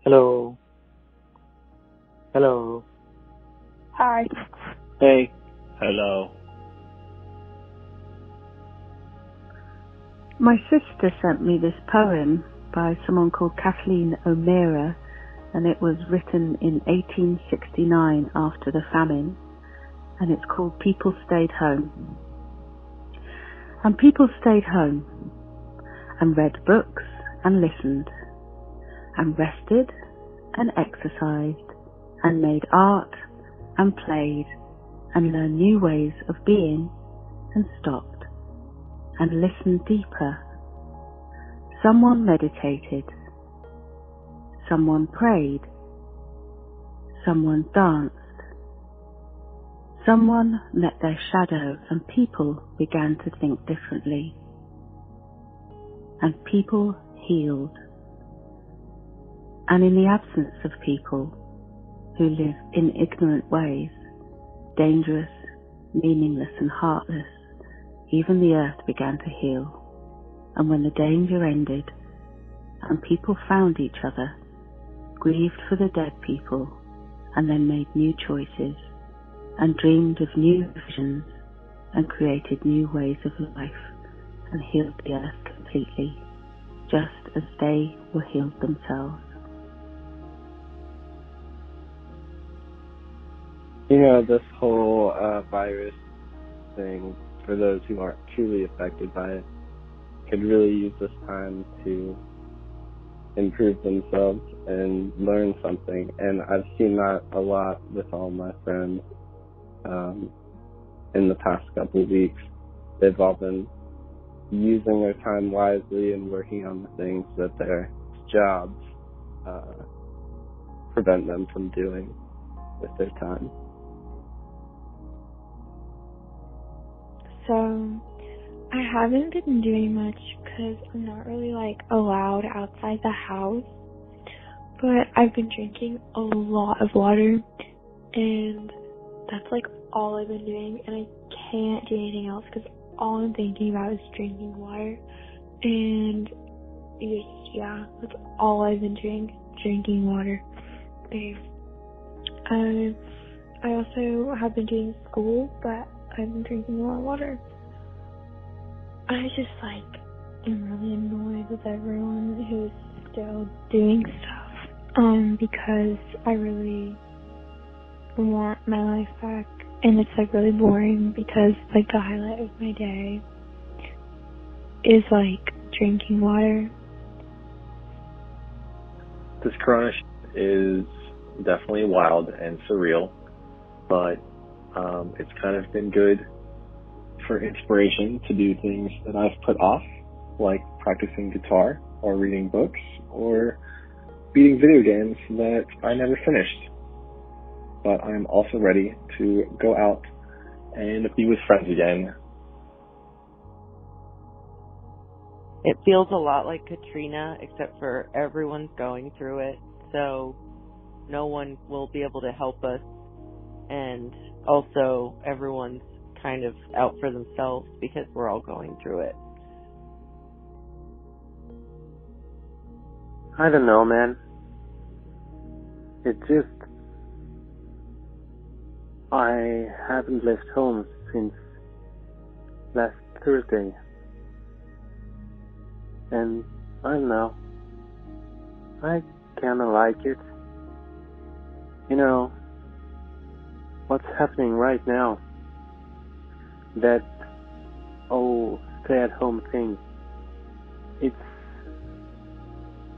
Hello. Hello. Hi. Hey. Hello. My sister sent me this poem by someone called Kathleen O'Meara, and it was written in 1869 after the famine, and it's called People Stayed Home. And people stayed home and read books and listened and rested and exercised and made art and played and learned new ways of being and stopped and listened deeper. Someone meditated, someone prayed, someone danced, someone met their shadow, and people began to think differently. And people healed. And in the absence of people who live in ignorant ways, dangerous, meaningless and heartless, even the earth began to heal. And when the danger ended and people found each other, grieved for the dead people, and then made new choices and dreamed of new visions and created new ways of life and healed the earth completely, just as they were healed themselves. You know, this whole virus thing, for those who aren't truly affected by it, could really use this time to improve themselves and learn something. And I've seen that a lot with all my friends in the past couple of weeks. They've all been using their time wisely and working on the things that their jobs prevent them from doing with their time. So, I haven't been doing much because I'm not really, allowed outside the house. But I've been drinking a lot of water, and that's, all I've been doing. And I can't do anything else because all I'm thinking about is drinking water. And, that's all I've been doing, drinking water. I also have been doing school, but I've been drinking a lot of water. I just, am really annoyed with everyone who's still doing stuff, because I really want my life back, and it's, really boring, because, the highlight of my day is, drinking water. This corona is definitely wild and surreal, but it's kind of been good for inspiration to do things that I've put off, like practicing guitar or reading books or beating video games that I never finished. But I'm also ready to go out and be with friends again. It feels a lot like Katrina, except for everyone's going through it, so no one will be able to help us, and also everyone's kind of out for themselves because we're all going through it. I don't know, man. It just... I haven't left home since last Thursday. And I don't know. I kinda like it. You know, what's happening right now? That whole stay-at-home thing, it's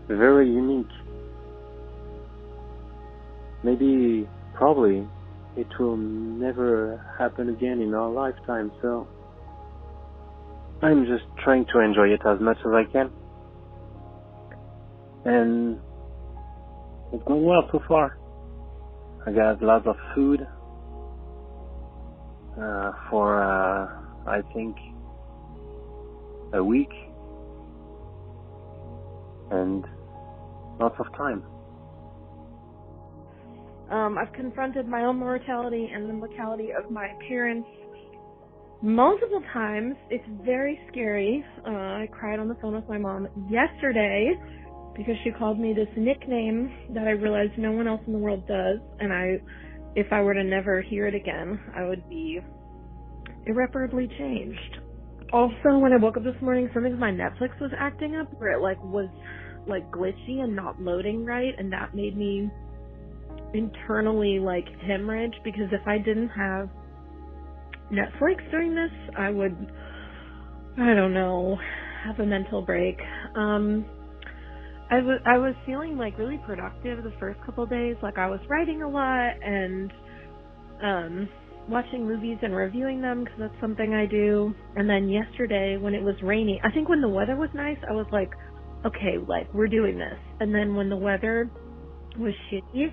very unique. Probably, it will never happen again in our lifetime, so I'm just trying to enjoy it as much as I can. And it's going well so far. I got lots of food for, I think, a week, and lots of time. I've confronted my own mortality and the mortality of my parents multiple times. It's very scary. I cried on the phone with my mom yesterday because she called me this nickname that I realized no one else in the world does, and if I were to never hear it again, I would be irreparably changed. Also, when I woke up this morning, something with my Netflix was acting up where it was glitchy and not loading right, and that made me internally hemorrhage, because if I didn't have Netflix during this, I would, I don't know, have a mental break. I was feeling really productive the first couple of days. I was writing a lot and watching movies and reviewing them, because that's something I do. And then yesterday when it was rainy, I think when the weather was nice, I was like, okay, we're doing this. And then when the weather was shitty,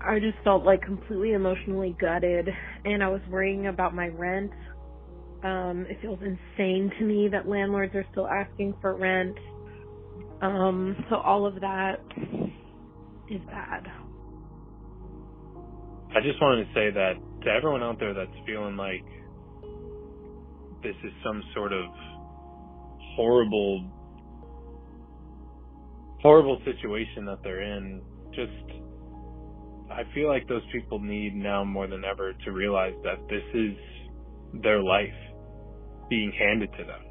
I just felt completely emotionally gutted, and I was worrying about my rent. It feels insane to me that landlords are still asking for rent. So all of that is bad. I just wanted to say that to everyone out there that's feeling like this is some sort of horrible situation that they're in, I feel like those people need now more than ever to realize that this is their life being handed to them.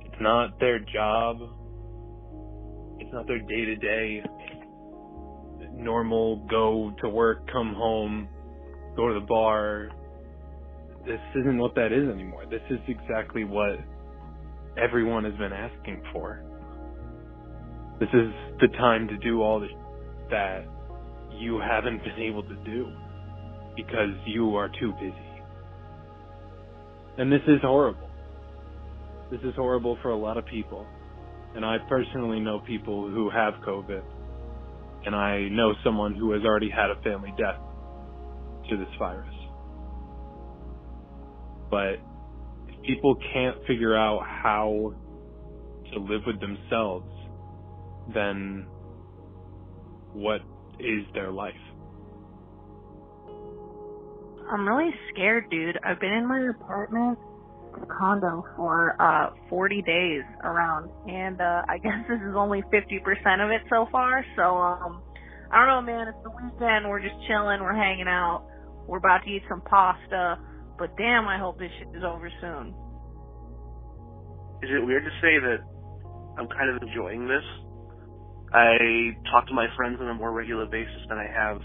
It's not their job. It's not their day-to-day normal go to work, come home, go to the bar. This isn't what that is anymore. This is exactly what everyone has been asking for. This is the time to do all the that you haven't been able to do because you are too busy. And this is horrible. This is horrible for a lot of people. And I personally know people who have COVID. And I know someone who has already had a family death to this virus. But if people can't figure out how to live with themselves, then what is their life? I'm really scared, dude. I've been in my apartment condo for 40 days around, and I guess this is only 50% of it so far. So I don't know, man. It's the weekend. We're just chilling. We're hanging out. We're about to eat some pasta. But damn, I hope this shit is over soon. Is it weird to say that I'm kind of enjoying this? I talk to my friends on a more regular basis than I have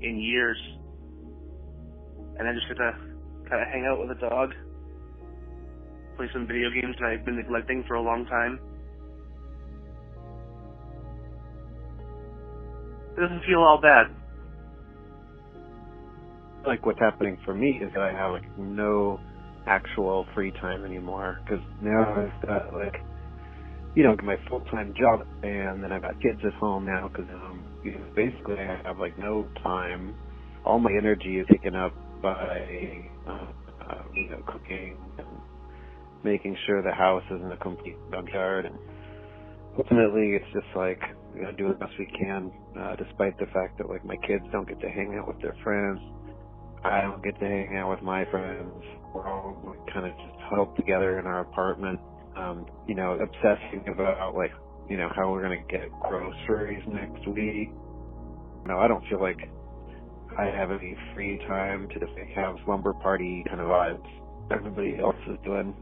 in years. And I just get to kind of hang out with a dog, play some video games that I've been neglecting for a long time. It doesn't feel all bad. What's happening for me is that I have no actual free time anymore, because now I've got my full-time job, and then I've got kids at home now, because basically I have no time. All my energy is taken up by cooking and making sure the house isn't a complete junkyard. And ultimately, it's just do the best we can, despite the fact that my kids don't get to hang out with their friends. I don't get to hang out with my friends. We're all kind of just huddled together in our apartment, obsessing about how we're going to get groceries next week. I don't feel like I have any free time to just have slumber party kind of vibes everybody else is doing.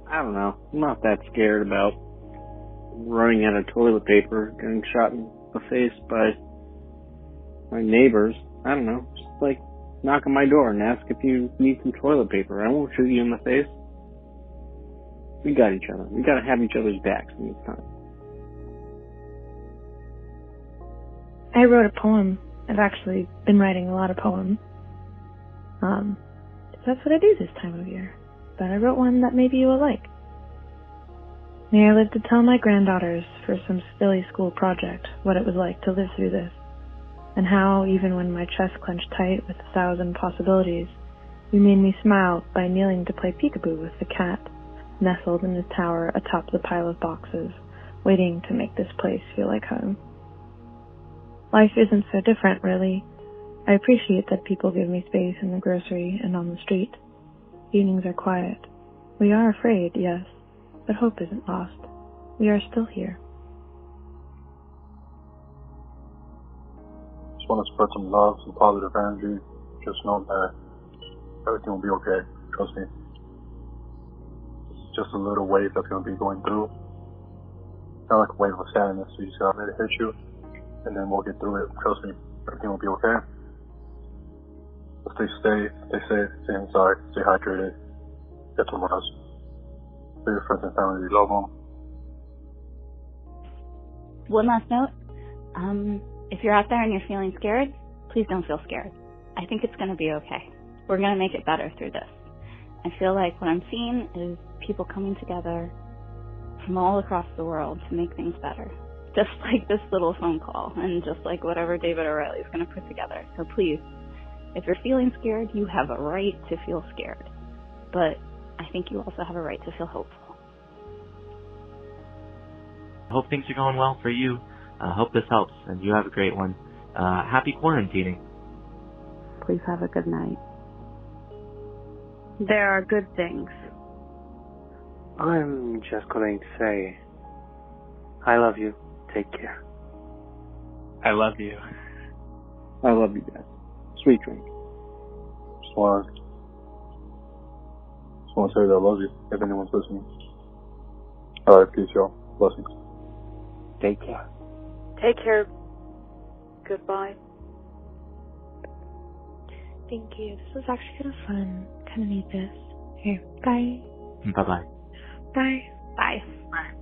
I don't know. I'm not that scared about running out of toilet paper, getting shot in the face by my neighbors. I don't know. Just knock on my door and ask if you need some toilet paper. I won't shoot you in the face. We got each other. We got to have each other's backs in this time. I wrote a poem. I've actually been writing a lot of poems. That's what I do this time of year. But I wrote one that maybe you will like. May I live to tell my granddaughters for some silly school project what it was like to live through this, and how, even when my chest clenched tight with 1,000 possibilities, you made me smile by kneeling to play peekaboo with the cat, nestled in his tower atop the pile of boxes, waiting to make this place feel like home. Life isn't so different, really. I appreciate that people give me space in the grocery and on the street. Evenings are quiet. We are afraid, yes, but hope isn't lost. We are still here. Just want to spread some love, some positive energy. Just know that everything will be okay. Trust me. It's just a little wave that's going to be going through. Kind of like a wave of sadness. So you just got to let it hit you, and then we'll get through it. Trust me. Everything will be okay. But stay safe, stay inside, stay hydrated. Get some rest. For your friends and family, you love them. One last note. If you're out there and you're feeling scared, please don't feel scared. I think it's going to be okay. We're going to make it better through this. I feel like what I'm seeing is people coming together from all across the world to make things better. Just like this little phone call and just like whatever David O'Reilly is going to put together. So please, if you're feeling scared, you have a right to feel scared. But I think you also have a right to feel hopeful. I hope things are going well for you. I hope this helps, and you have a great one. Happy quarantining. Please have a good night. There are good things. I'm just going to say, I love you. Take care. I love you. I love you guys. Sweet dreams. Just want to say that I love you, if anyone's listening. Alright, peace, y'all. Blessings. Take care. Take care. Goodbye. Thank you. This was actually kind of fun. Kind of need this. Okay. Bye. Bye-bye. Bye. Bye. Bye.